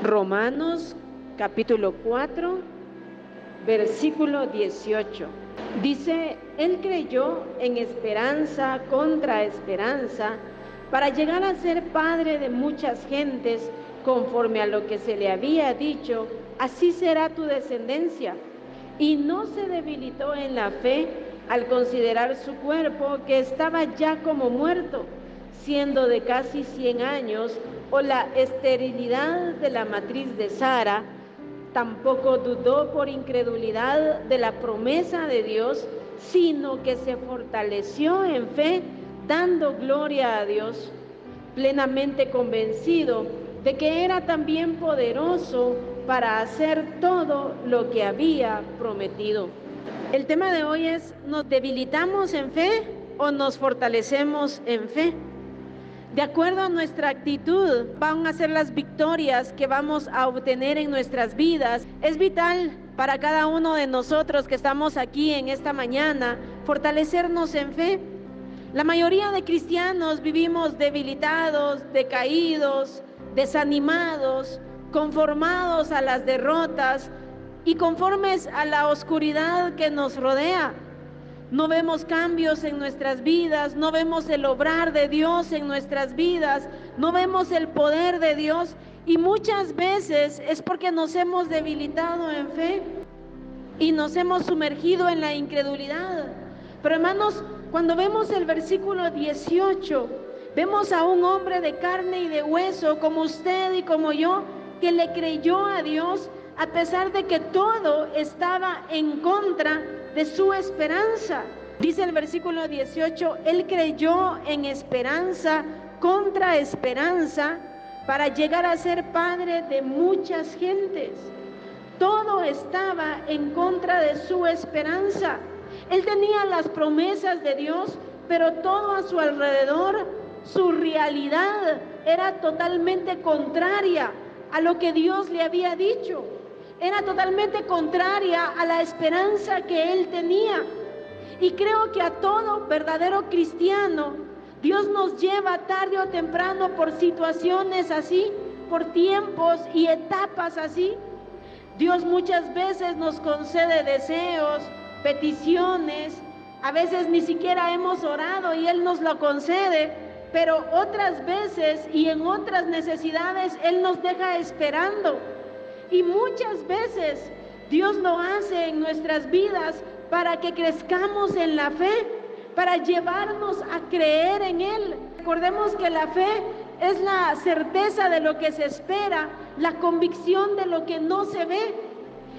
Romanos capítulo 4, versículo 18. Dice, él creyó en esperanza contra esperanza para llegar a ser padre de muchas gentes, conforme a lo que se le había dicho, así será tu descendencia. Y no se debilitó en la fe al considerar su cuerpo, que estaba ya como muerto, siendo de casi 100 años, o la esterilidad de la matriz de Sara. Tampoco dudó por incredulidad de la promesa de Dios, sino que se fortaleció en fe, dando gloria a Dios, plenamente convencido de que era también poderoso para hacer todo lo que había prometido. El tema de hoy es, ¿nos debilitamos en fe o nos fortalecemos en fe? De acuerdo a nuestra actitud, van a ser las victorias que vamos a obtener en nuestras vidas. Es vital para cada uno de nosotros que estamos aquí en esta mañana, fortalecernos en fe. La mayoría de cristianos vivimos debilitados, decaídos, desanimados, conformados a las derrotas y conformes a la oscuridad que nos rodea. No vemos cambios en nuestras vidas, no vemos el obrar de Dios en nuestras vidas, no vemos el poder de Dios, y muchas veces es porque nos hemos debilitado en fe y nos hemos sumergido en la incredulidad. Pero hermanos, cuando vemos el versículo 18, vemos a un hombre de carne y de hueso como usted y como yo, que le creyó a Dios a pesar de que todo estaba en contra de su esperanza. Dice el versículo 18, él creyó en esperanza contra esperanza para llegar a ser padre de muchas gentes. Todo estaba en contra de su esperanza. Él tenía las promesas de Dios, pero todo a su alrededor, su realidad era totalmente contraria a lo que Dios le había dicho. Era totalmente contraria a la esperanza que él tenía. Y creo que a todo verdadero cristiano, Dios nos lleva tarde o temprano por situaciones así, por tiempos y etapas así. Dios muchas veces nos concede deseos, peticiones, a veces ni siquiera hemos orado y Él nos lo concede, pero otras veces y en otras necesidades Él nos deja esperando. Y muchas veces Dios lo hace en nuestras vidas para que crezcamos en la fe, para llevarnos a creer en Él. Recordemos que la fe es la certeza de lo que se espera, la convicción de lo que no se ve.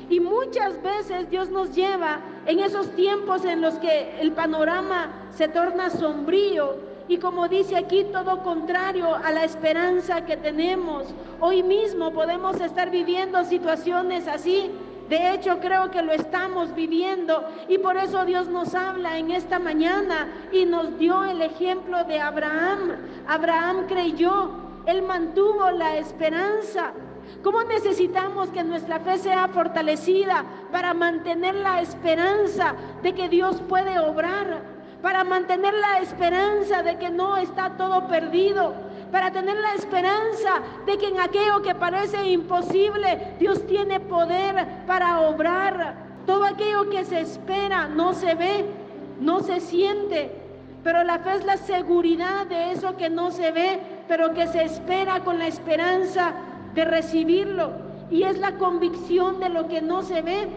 Y muchas veces Dios nos lleva en esos tiempos en los que el panorama se torna sombrío y, como dice aquí, todo contrario a la esperanza que tenemos. Hoy mismo podemos estar viviendo situaciones así. De hecho, creo que lo estamos viviendo, y por eso Dios nos habla en esta mañana y nos dio el ejemplo de Abraham. Abraham creyó, él mantuvo la esperanza. ¿Cómo necesitamos que nuestra fe sea fortalecida para mantener la esperanza de que Dios puede obrar? Para mantener la esperanza de que no está todo perdido, para tener la esperanza de que en aquello que parece imposible, Dios tiene poder para obrar. Todo aquello que se espera no se ve, no se siente, pero la fe es la seguridad de eso que no se ve, pero que se espera con la esperanza de recibirlo, y es la convicción de lo que no se ve.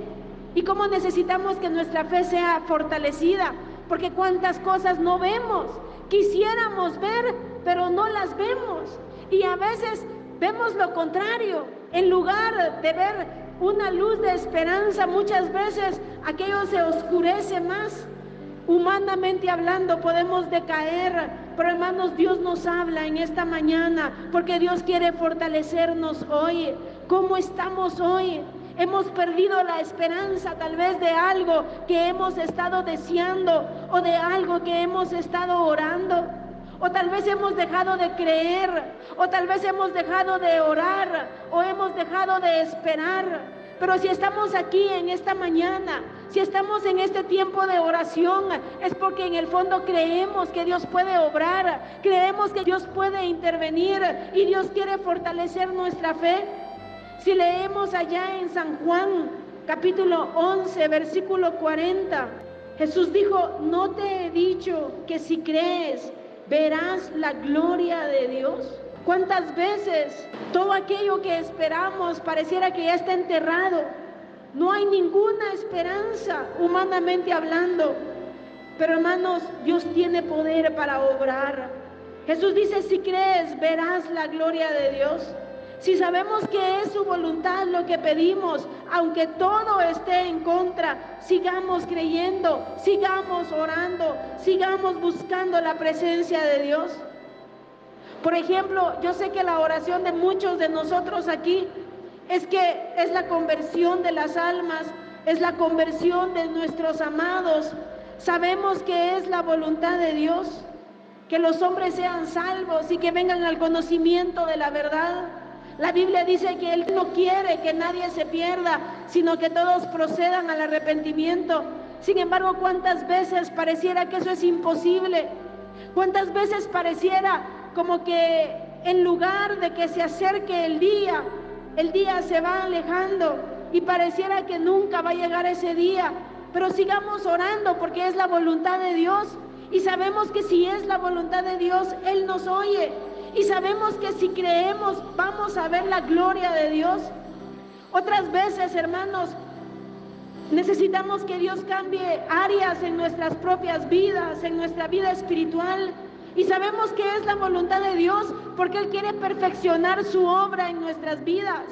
Y cómo necesitamos que nuestra fe sea fortalecida, porque cuántas cosas no vemos, quisiéramos ver, pero no las vemos, y a veces vemos lo contrario. En lugar de ver una luz de esperanza, muchas veces aquello se oscurece más. Humanamente hablando podemos decaer, pero hermanos, Dios nos habla en esta mañana porque Dios quiere fortalecernos hoy. ¿Cómo estamos hoy? Hemos perdido la esperanza tal vez de algo que hemos estado deseando, o de algo que hemos estado orando, o tal vez hemos dejado de creer, o tal vez hemos dejado de orar, o hemos dejado de esperar. Pero si estamos aquí en esta mañana, si estamos en este tiempo de oración, es porque en el fondo creemos que Dios puede obrar, creemos que Dios puede intervenir, y Dios quiere fortalecer nuestra fe. Si leemos allá en San Juan, capítulo 11, versículo 40, Jesús dijo: no te he dicho que si crees verás la gloria de Dios. ¿Cuántas veces todo aquello que esperamos pareciera que ya está enterrado? No hay ninguna esperanza humanamente hablando. Pero hermanos, Dios tiene poder para obrar. Jesús dice: si crees verás la gloria de Dios. Si sabemos que es su voluntad lo que pedimos, aunque todo esté en contra, sigamos creyendo, sigamos orando, sigamos buscando la presencia de Dios. Por ejemplo, yo sé que la oración de muchos de nosotros aquí es que es la conversión de las almas, es la conversión de nuestros amados. Sabemos que es la voluntad de Dios, que los hombres sean salvos y que vengan al conocimiento de la verdad. La Biblia dice que Él no quiere que nadie se pierda, sino que todos procedan al arrepentimiento. Sin embargo, ¿cuántas veces pareciera que eso es imposible? ¿Cuántas veces pareciera como que en lugar de que se acerque el día se va alejando y pareciera que nunca va a llegar ese día? Pero sigamos orando, porque es la voluntad de Dios, y sabemos que si es la voluntad de Dios, Él nos oye, y sabemos que si creemos vamos a ver la gloria de Dios. Otras veces, hermanos, necesitamos que Dios cambie áreas en nuestras propias vidas, en nuestra vida espiritual, y sabemos que es la voluntad de Dios porque Él quiere perfeccionar su obra en nuestras vidas.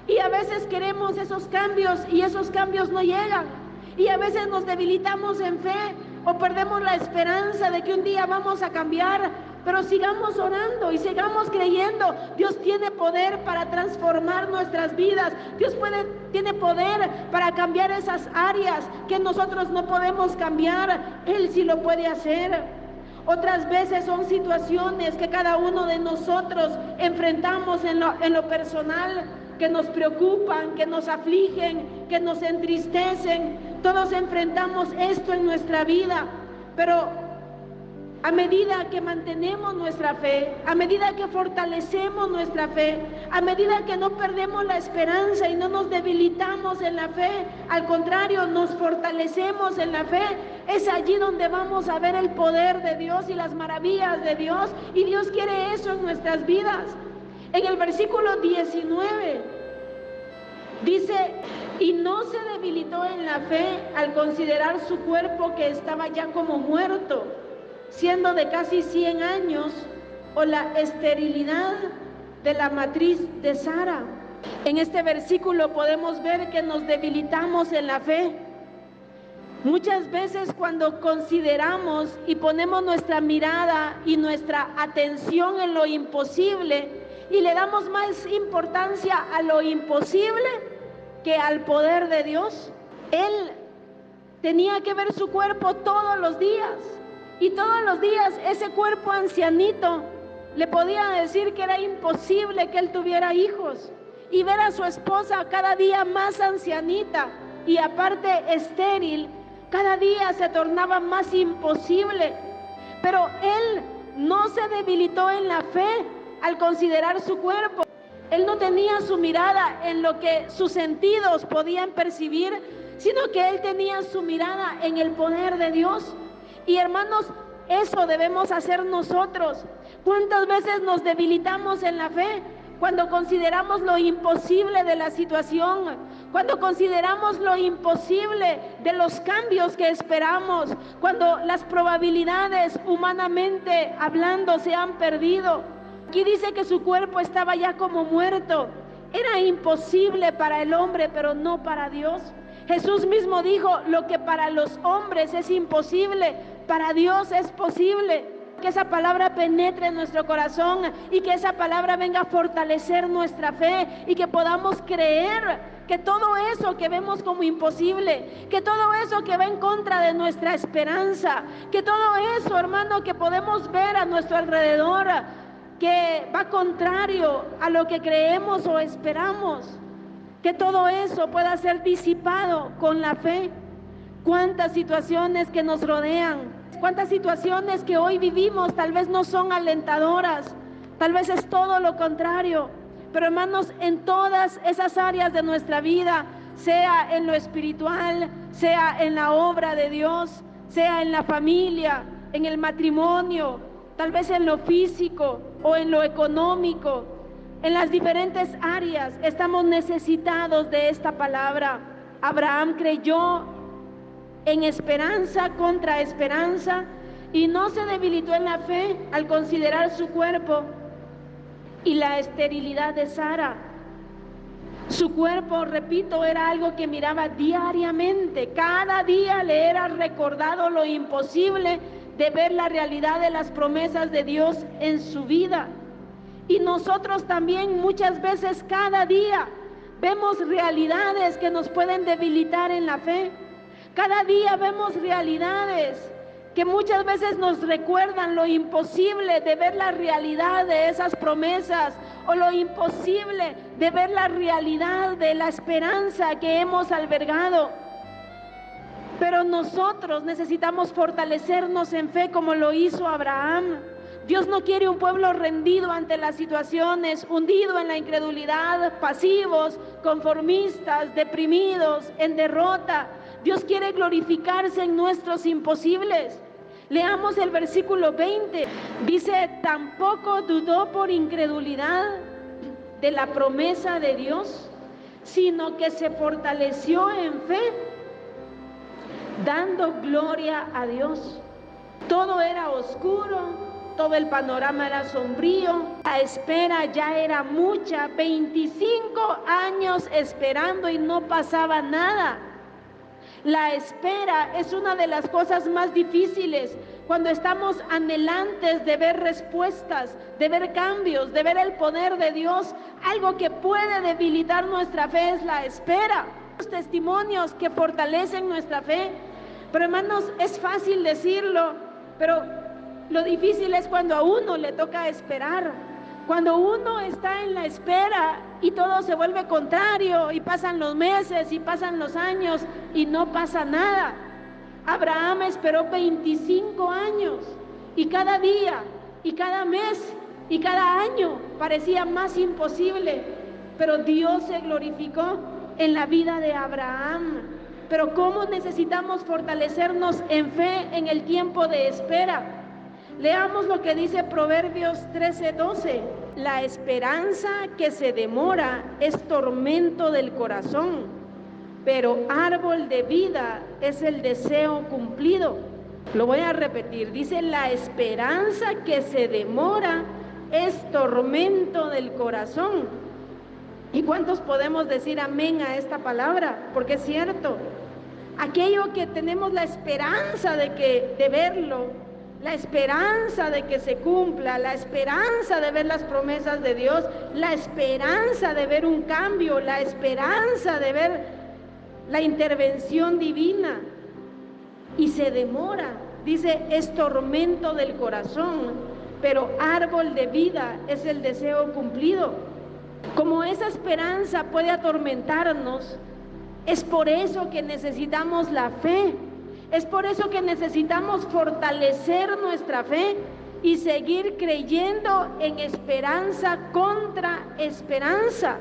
Y a veces queremos esos cambios y esos cambios no llegan, y a veces nos debilitamos en fe o perdemos la esperanza de que un día vamos a cambiar. Pero sigamos orando y sigamos creyendo. Dios tiene poder para transformar nuestras vidas. Dios tiene poder para cambiar esas áreas que nosotros no podemos cambiar. Él sí lo puede hacer. Otras veces son situaciones que cada uno de nosotros enfrentamos en lo personal, que nos preocupan, que nos afligen, que nos entristecen. Todos enfrentamos esto en nuestra vida, pero a medida que mantenemos nuestra fe, a medida que fortalecemos nuestra fe, a medida que no perdemos la esperanza y no nos debilitamos en la fe, al contrario, nos fortalecemos en la fe, es allí donde vamos a ver el poder de Dios y las maravillas de Dios, y Dios quiere eso en nuestras vidas. En el versículo 19 dice: y no se debilitó en la fe al considerar su cuerpo que estaba ya como muerto, siendo de casi 100 años, o la esterilidad de la matriz de Sara. En este versículo podemos ver que nos debilitamos en la fe. Muchas veces cuando consideramos y ponemos nuestra mirada y nuestra atención en lo imposible y le damos más importancia a lo imposible que al poder de Dios. Él tenía que ver su cuerpo todos los días, y todos los días ese cuerpo ancianito le podía decir que era imposible que él tuviera hijos, y ver a su esposa cada día más ancianita y aparte estéril, cada día se tornaba más imposible. Pero él no se debilitó en la fe al considerar su cuerpo. Él no tenía su mirada en lo que sus sentidos podían percibir, sino que él tenía su mirada en el poder de Dios. Y hermanos, eso debemos hacer nosotros. ¿Cuántas veces nos debilitamos en la fe? Cuando consideramos lo imposible de la situación, cuando consideramos lo imposible de los cambios que esperamos, cuando las probabilidades humanamente hablando se han perdido. Aquí dice que su cuerpo estaba ya como muerto. Era imposible para el hombre, pero no para Dios. Jesús mismo dijo: lo que para los hombres es imposible, para Dios es posible. Que esa palabra penetre en nuestro corazón y que esa palabra venga a fortalecer nuestra fe, y que podamos creer que todo eso que vemos como imposible, que todo eso que va en contra de nuestra esperanza, que todo eso, hermano, que podemos ver a nuestro alrededor, que va contrario a lo que creemos o esperamos, que todo eso pueda ser disipado con la fe. Cuántas situaciones que nos rodean, cuántas situaciones que hoy vivimos tal vez no son alentadoras, tal vez es todo lo contrario, Pero hermanos, en todas esas áreas de nuestra vida, sea en lo espiritual, sea en la obra de Dios, sea en la familia, en el matrimonio, tal vez en lo físico o en lo económico, en las diferentes áreas estamos necesitados de esta palabra. Abraham creyó en esperanza contra esperanza y no se debilitó en la fe al considerar su cuerpo y la esterilidad de Sara. Su cuerpo, repito, era algo que miraba diariamente. Cada día le era recordado lo imposible de ver la realidad de las promesas de Dios en su vida. Y nosotros también muchas veces cada día vemos realidades que nos pueden debilitar en la fe. Cada día vemos realidades que muchas veces nos recuerdan lo imposible de ver la realidad de esas promesas, o lo imposible de ver la realidad de la esperanza que hemos albergado. Pero nosotros necesitamos fortalecernos en fe como lo hizo Abraham. Dios no quiere un pueblo rendido ante las situaciones, hundido en la incredulidad, pasivos, conformistas, deprimidos, en derrota. Dios quiere glorificarse en nuestros imposibles. Leamos el versículo 20. Dice, tampoco dudó por incredulidad de la promesa de Dios, sino que se fortaleció en fe, dando gloria a Dios. Todo era oscuro, todo el panorama era sombrío, la espera ya era mucha, 25 años esperando y no pasaba nada. La espera es una de las cosas más difíciles cuando estamos anhelantes de ver respuestas, de ver cambios, de ver el poder de Dios. Algo que puede debilitar nuestra fe es la espera. Los testimonios que fortalecen nuestra fe. Pero hermanos, es fácil decirlo, pero lo difícil es cuando a uno le toca esperar. Cuando uno está en la espera y todo se vuelve contrario, y pasan los meses y pasan los años y no pasa nada. Abraham esperó 25 años y cada día y cada mes y cada año parecía más imposible, pero Dios se glorificó en la vida de Abraham. Pero ¿cómo necesitamos fortalecernos en fe en el tiempo de espera? Leamos lo que dice Proverbios 13:12. La esperanza que se demora es tormento del corazón, pero árbol de vida es el deseo cumplido. Lo voy a repetir. Dice, la esperanza que se demora es tormento del corazón. ¿Y cuántos podemos decir amén a esta palabra? Porque es cierto. Aquello que tenemos la esperanza de verlo, la esperanza de que se cumpla, la esperanza de ver las promesas de Dios, la esperanza de ver un cambio, la esperanza de ver la intervención divina, y se demora. Dice, es tormento del corazón, pero árbol de vida es el deseo cumplido. Como esa esperanza puede atormentarnos, es por eso que necesitamos la fe. Es por eso que necesitamos fortalecer nuestra fe y seguir creyendo en esperanza contra esperanza.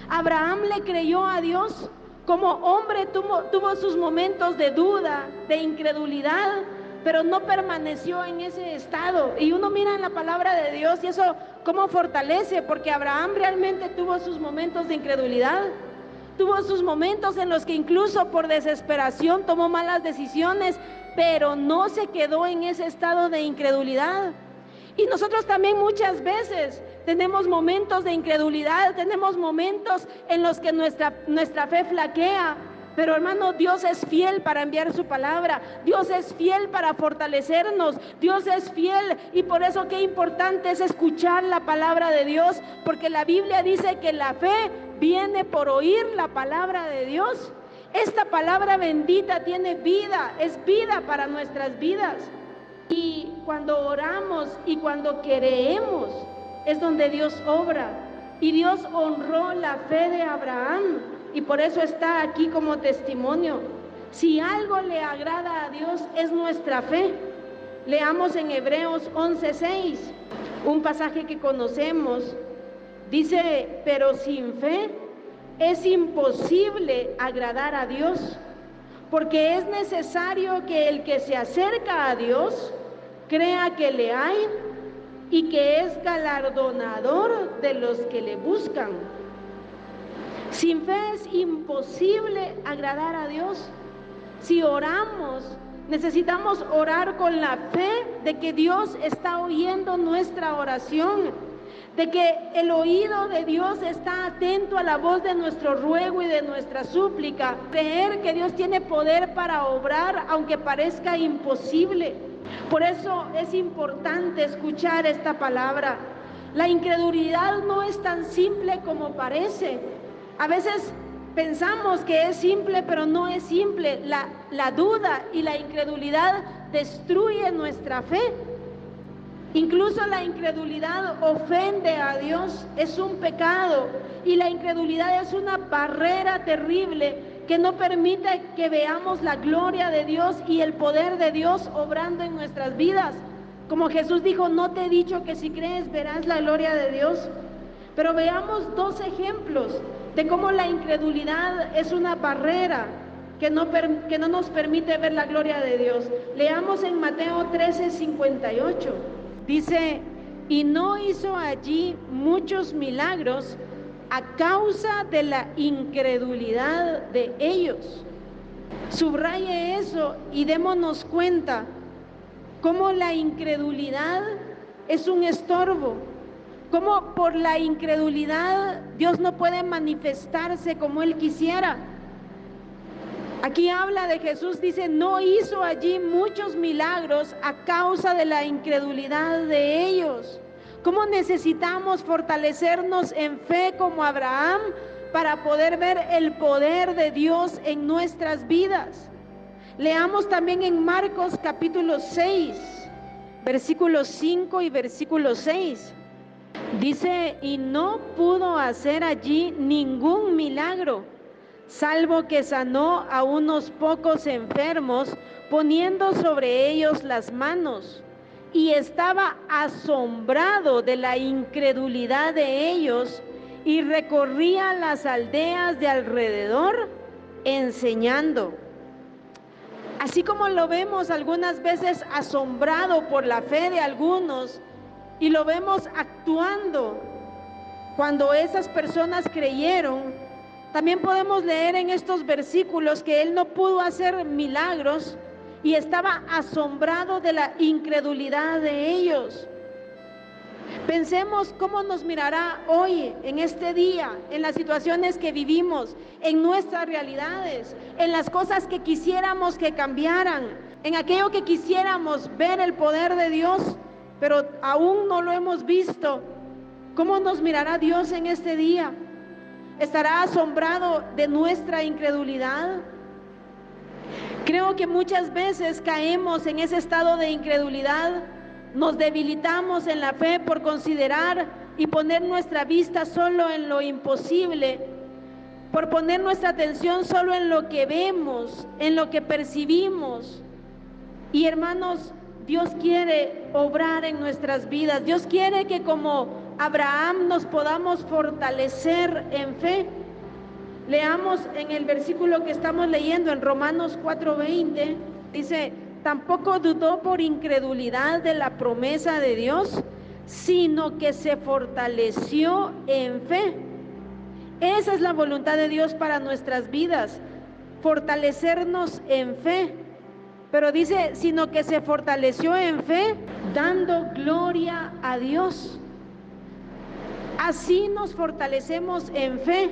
Abraham le creyó a Dios. Como hombre tuvo sus momentos de duda, de incredulidad, pero no permaneció en ese estado. Y uno mira en la palabra de Dios y eso cómo fortalece, porque Abraham realmente tuvo sus momentos de incredulidad. Tuvo sus momentos en los que incluso por desesperación tomó malas decisiones, pero no se quedó en ese estado de incredulidad. Y nosotros también muchas veces tenemos momentos de incredulidad, tenemos momentos en los que nuestra fe flaquea. Pero hermano, Dios es fiel para enviar su palabra, Dios es fiel para fortalecernos, Dios es fiel, y por eso qué importante es escuchar la palabra de Dios, porque la Biblia dice que la fe viene por oír la palabra de Dios. Esta palabra bendita tiene vida, es vida para nuestras vidas. Y cuando oramos y cuando creemos es donde Dios obra, y Dios honró la fe de Abraham. Y por eso está aquí como testimonio. Si algo le agrada a Dios es nuestra fe. Leamos en Hebreos 11:6, un pasaje que conocemos. Dice, pero sin fe es imposible agradar a Dios, porque es necesario que el que se acerca a Dios crea que le hay y que es galardonador de los que le buscan. Sin fe es imposible agradar a Dios. Si oramos, necesitamos orar con la fe de que Dios está oyendo nuestra oración, de que el oído de Dios está atento a la voz de nuestro ruego y de nuestra súplica. Creer que Dios tiene poder para obrar aunque parezca imposible. Por eso es importante escuchar esta palabra. La incredulidad no es tan simple como parece. A veces pensamos que es simple, pero no es simple. La duda y la incredulidad destruyen nuestra fe. Incluso la incredulidad ofende a Dios, es un pecado, y la incredulidad es una barrera terrible que no permite que veamos la gloria de Dios y el poder de Dios obrando en nuestras vidas. Como Jesús dijo, no te he dicho que si crees verás la gloria de Dios. Pero veamos dos ejemplos de cómo la incredulidad es una barrera que no nos permite ver la gloria de Dios. Leamos en Mateo 13:58. Dice, y no hizo allí muchos milagros a causa de la incredulidad de ellos. Subraye eso y démonos cuenta cómo la incredulidad es un estorbo, cómo por la incredulidad Dios no puede manifestarse como Él quisiera. Aquí habla de Jesús, dice, no hizo allí muchos milagros a causa de la incredulidad de ellos. ¿Cómo necesitamos fortalecernos en fe como Abraham para poder ver el poder de Dios en nuestras vidas? Leamos también en Marcos capítulo 6, versículos 5 y versículo 6. Dice, y no pudo hacer allí ningún milagro, salvo que sanó a unos pocos enfermos, poniendo sobre ellos las manos, y estaba asombrado de la incredulidad de ellos, y recorría las aldeas de alrededor, enseñando. Así como lo vemos algunas veces asombrado por la fe de algunos, y lo vemos actuando cuando esas personas creyeron, también podemos leer en estos versículos que él no pudo hacer milagros y estaba asombrado de la incredulidad de ellos. Pensemos cómo nos mirará hoy, en este día, en las situaciones que vivimos, en nuestras realidades, en las cosas que quisiéramos que cambiaran, en aquello que quisiéramos ver el poder de Dios, pero aún no lo hemos visto. ¿Cómo nos mirará Dios en este día? ¿Estará asombrado de nuestra incredulidad? Creo que muchas veces caemos en ese estado de incredulidad, nos debilitamos en la fe por considerar y poner nuestra vista solo en lo imposible, por poner nuestra atención solo en lo que vemos, en lo que percibimos. Y hermanos, Dios quiere obrar en nuestras vidas. Dios quiere que como Abraham nos podamos fortalecer en fe. Leamos en el versículo que estamos leyendo en Romanos 4:20, dice, tampoco dudó por incredulidad de la promesa de Dios, sino que se fortaleció en fe. Esa es la voluntad de Dios para nuestras vidas, fortalecernos en fe. Pero dice, sino que se fortaleció en fe, dando gloria a Dios. Así nos fortalecemos en fe,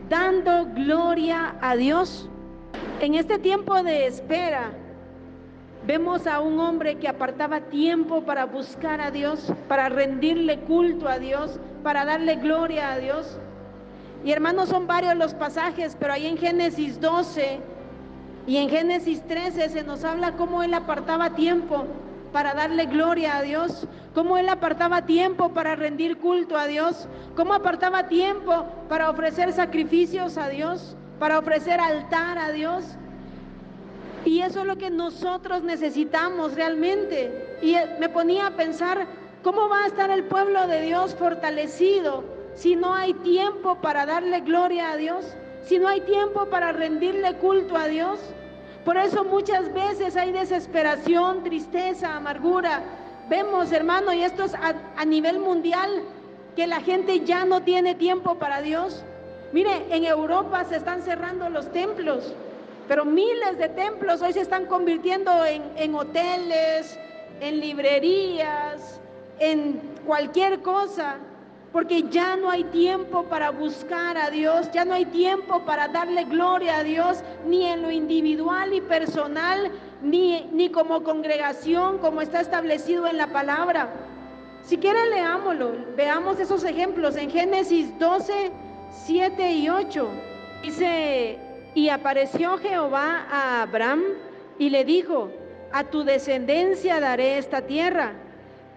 dando gloria a Dios. En este tiempo de espera, vemos a un hombre que apartaba tiempo para buscar a Dios, para rendirle culto a Dios, para darle gloria a Dios. Y hermanos, son varios los pasajes, pero ahí en Génesis 12 y en Génesis 13 se nos habla cómo él apartaba tiempo para darle gloria a Dios, cómo él apartaba tiempo para rendir culto a Dios, cómo apartaba tiempo para ofrecer sacrificios a Dios, para ofrecer altar a Dios. Y eso es lo que nosotros necesitamos realmente. Y me ponía a pensar, ¿cómo va a estar el pueblo de Dios fortalecido si no hay tiempo para darle gloria a Dios? Si no hay tiempo para rendirle culto a Dios. Por eso muchas veces hay desesperación, tristeza, amargura. Vemos, hermano, y esto es a nivel mundial, que la gente ya no tiene tiempo para Dios. Mire, en Europa se están cerrando los templos, pero miles de templos hoy se están convirtiendo en hoteles, en librerías, en cualquier cosa, porque ya no hay tiempo para buscar a Dios, ya no hay tiempo para darle gloria a Dios, ni en lo individual y personal, ni como congregación, como está establecido en la palabra. Si quieren, leámoslo, veamos esos ejemplos en Génesis 12, 7 y 8. Dice: y apareció Jehová a Abraham y le dijo: a tu descendencia daré esta tierra.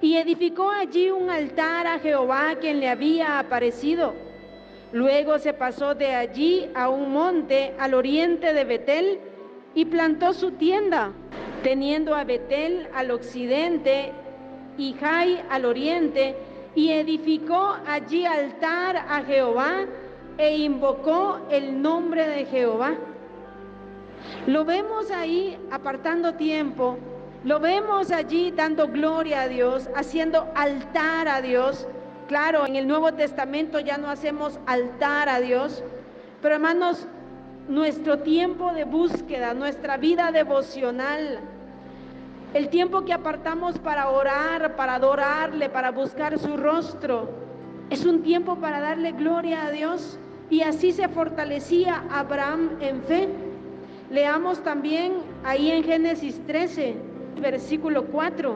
Y edificó allí un altar a Jehová, quien le había aparecido. Luego se pasó de allí a un monte al oriente de Betel y plantó su tienda, teniendo a Betel al occidente y Jai al oriente, y edificó allí altar a Jehová e invocó el nombre de Jehová. Lo vemos ahí apartando tiempo, lo vemos allí dando gloria a Dios, haciendo altar a Dios. Claro, en el Nuevo Testamento ya no hacemos altar a Dios, pero hermanos, nuestro tiempo de búsqueda, nuestra vida devocional, el tiempo que apartamos para orar, para adorarle, para buscar su rostro, es un tiempo para darle gloria a Dios. Y así se fortalecía Abraham en fe. Leamos también ahí en Génesis 13, versículo 4.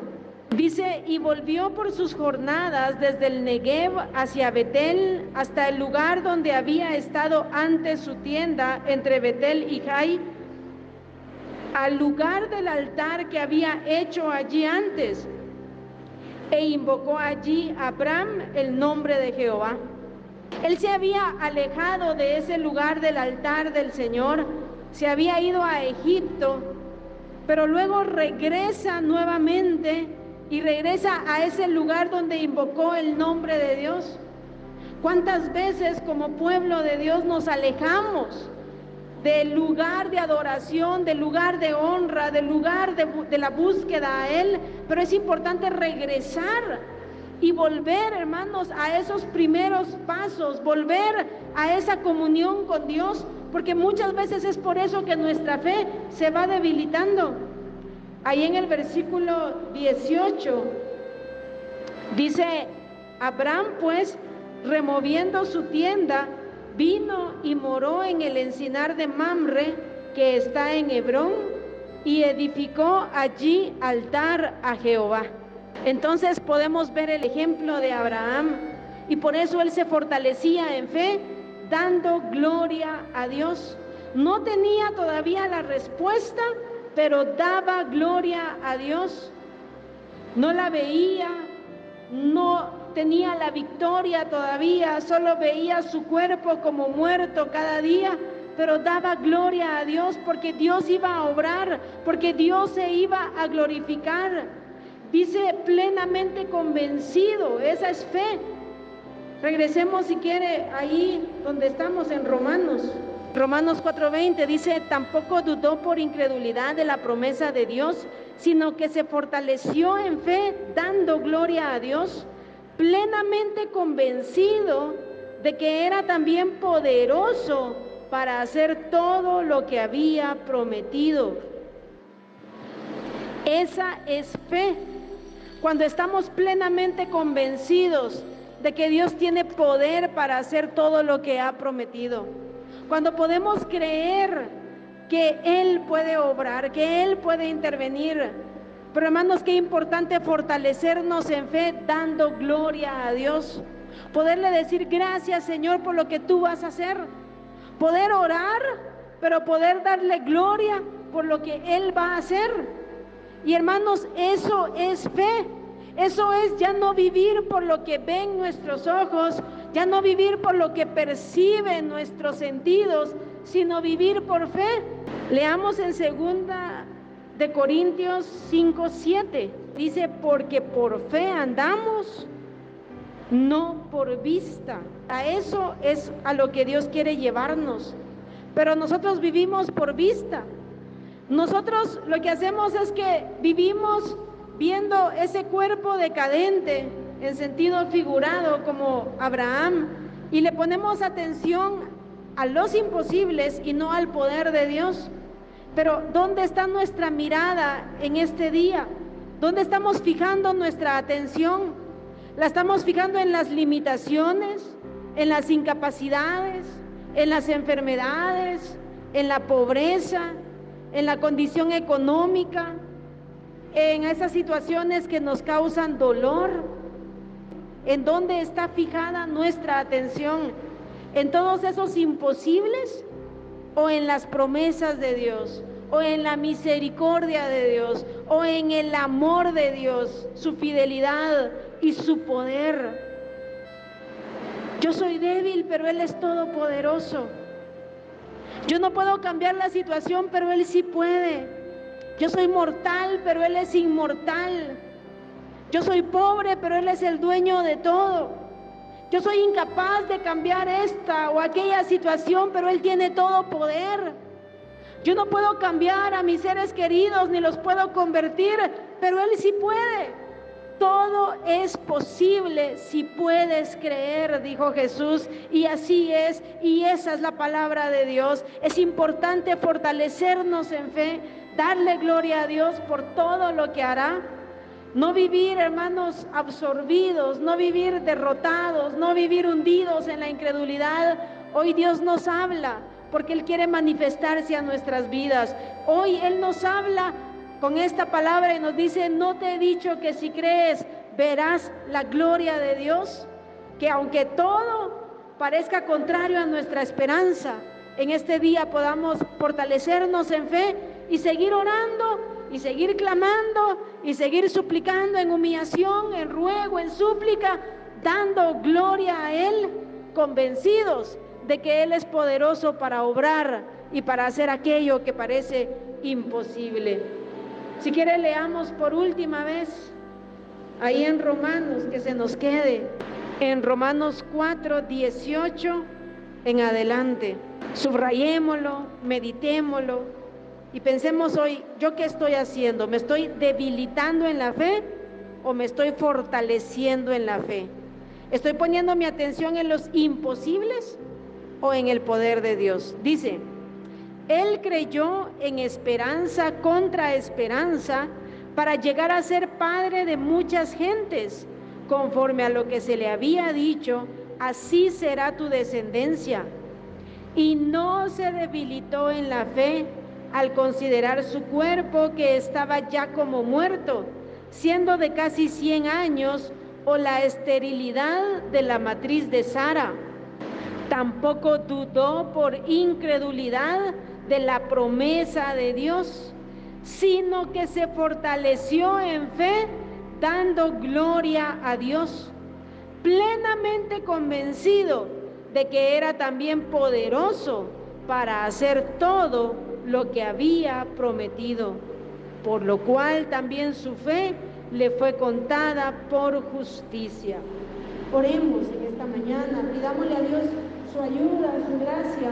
Dice: y volvió por sus jornadas desde el Negev hacia Betel, hasta el lugar donde había estado antes su tienda, entre Betel y Jai, al lugar del altar que había hecho allí antes, e invocó allí Abraham el nombre de Jehová. Él se había alejado de ese lugar del altar del Señor, se había ido a Egipto, pero luego regresa nuevamente y regresa a ese lugar donde invocó el nombre de Dios. ¿Cuántas veces como pueblo de Dios nos alejamos del lugar de adoración, del lugar de honra, del lugar de la búsqueda a Él? Pero es importante regresar y volver, hermanos, a esos primeros pasos, volver a esa comunión con Dios, porque muchas veces es por eso que nuestra fe se va debilitando. Ahí en el versículo 18 dice: Abraham pues, removiendo su tienda, vino y moró en el encinar de Mamre, que está en Hebrón, y edificó allí altar a Jehová. Entonces podemos ver el ejemplo de Abraham, y por eso él se fortalecía en fe, dando gloria a Dios. No tenía todavía la respuesta, pero daba gloria a Dios. No la veía, no tenía la victoria todavía, solo veía su cuerpo como muerto cada día, pero daba gloria a Dios porque Dios iba a obrar, porque Dios se iba a glorificar. Dice: plenamente convencido, esa es fe. Regresemos si quiere ahí donde estamos en Romanos 4:20, dice: tampoco dudó por incredulidad de la promesa de Dios, sino que se fortaleció en fe, dando gloria a Dios, plenamente convencido de que era también poderoso para hacer todo lo que había prometido. Esa es fe. Cuando estamos plenamente convencidos de que Dios tiene poder para hacer todo lo que ha prometido. Cuando podemos creer que Él puede obrar, que Él puede intervenir. Pero hermanos, qué importante fortalecernos en fe dando gloria a Dios. Poderle decir: gracias, Señor, por lo que tú vas a hacer. Poder orar, pero poder darle gloria por lo que Él va a hacer. Y hermanos, eso es fe. Eso es ya no vivir por lo que ven nuestros ojos, ya no vivir por lo que perciben nuestros sentidos, sino vivir por fe. Leamos en 2 Corintios 5:7. Dice: porque por fe andamos, no por vista. A eso es a lo que Dios quiere llevarnos. Pero nosotros vivimos por vista. Nosotros lo que hacemos es que vivimos viendo ese cuerpo decadente, en sentido figurado, como Abraham, y le ponemos atención a los imposibles y no al poder de Dios. Pero ¿dónde está nuestra mirada en este día? ¿Dónde estamos fijando nuestra atención? ¿La estamos fijando en las limitaciones, en las incapacidades, en las enfermedades, en la pobreza, en la condición económica, en esas situaciones que nos causan dolor? ¿En dónde está fijada nuestra atención? ¿En todos esos imposibles o en las promesas de Dios, o en la misericordia de Dios, o en el amor de Dios, su fidelidad y su poder? Yo soy débil, pero Él es todopoderoso. Yo no puedo cambiar la situación, pero Él sí puede. Yo soy mortal, pero Él es inmortal. Yo soy pobre, pero Él es el dueño de todo. Yo soy incapaz de cambiar esta o aquella situación, pero Él tiene todo poder. Yo no puedo cambiar a mis seres queridos, ni los puedo convertir, pero Él sí puede. Todo es posible si puedes creer, dijo Jesús, y así es, y esa es la palabra de Dios. Es importante fortalecernos en fe, darle gloria a Dios por todo lo que hará. No vivir, hermanos, absorbidos, no vivir derrotados, no vivir hundidos en la incredulidad. Hoy Dios nos habla porque Él quiere manifestarse a nuestras vidas. Hoy Él nos habla con esta palabra y nos dice: no te he dicho que si crees verás la gloria de Dios. Que aunque todo parezca contrario a nuestra esperanza, en este día podamos fortalecernos en fe y seguir orando y seguir clamando y seguir suplicando en humillación, en ruego, en súplica, dando gloria a Él, convencidos de que Él es poderoso para obrar y para hacer aquello que parece imposible. Si quiere, leamos por última vez ahí en Romanos, que se nos quede en Romanos 4:18 en adelante. Subrayémoslo, meditémoslo y pensemos hoy: ¿yo qué estoy haciendo? ¿Me estoy debilitando en la fe o me estoy fortaleciendo en la fe? ¿Estoy poniendo mi atención en los imposibles o en el poder de Dios? Dice: Él creyó en esperanza contra esperanza para llegar a ser padre de muchas gentes, conforme a lo que se le había dicho: así será tu descendencia. Y no se debilitó en la fe al considerar su cuerpo, que estaba ya como muerto, siendo de casi 100 años, o la esterilidad de la matriz de Sara. Tampoco dudó por incredulidad de la promesa de Dios, sino que se fortaleció en fe, dando gloria a Dios, plenamente convencido de que era también poderoso para hacer todo lo que había prometido, por lo cual también su fe le fue contada por justicia. Oremos en esta mañana, pidámosle a Dios su ayuda, su gracia,